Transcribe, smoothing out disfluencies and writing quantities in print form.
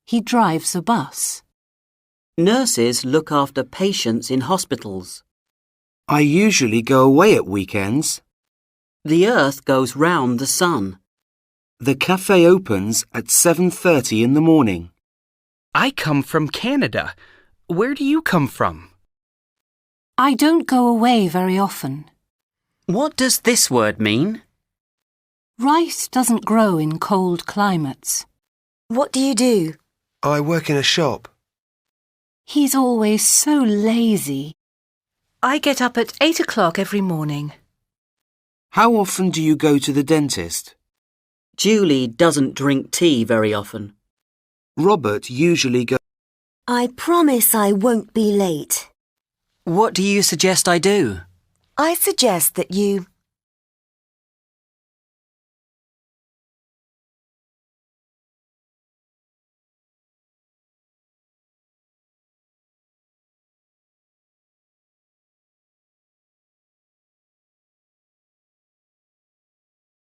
He drives a bus. Nurses look after patients in hospitals. I usually go away at weekends. The earth goes round the sun. The cafe opens at 7:30 in the morning. I come from Canada. Where do you come from? I don't go away very often. What does this word mean? Rice doesn't grow in cold climates. What do you do? I work in a shop. He's always so lazy. I get up at 8 o'clock every morning. How often do you go to the dentist? Julie doesn't drink tea very often. Robert usually goes. I promise I won't be late. What do you suggest I do? I suggest that you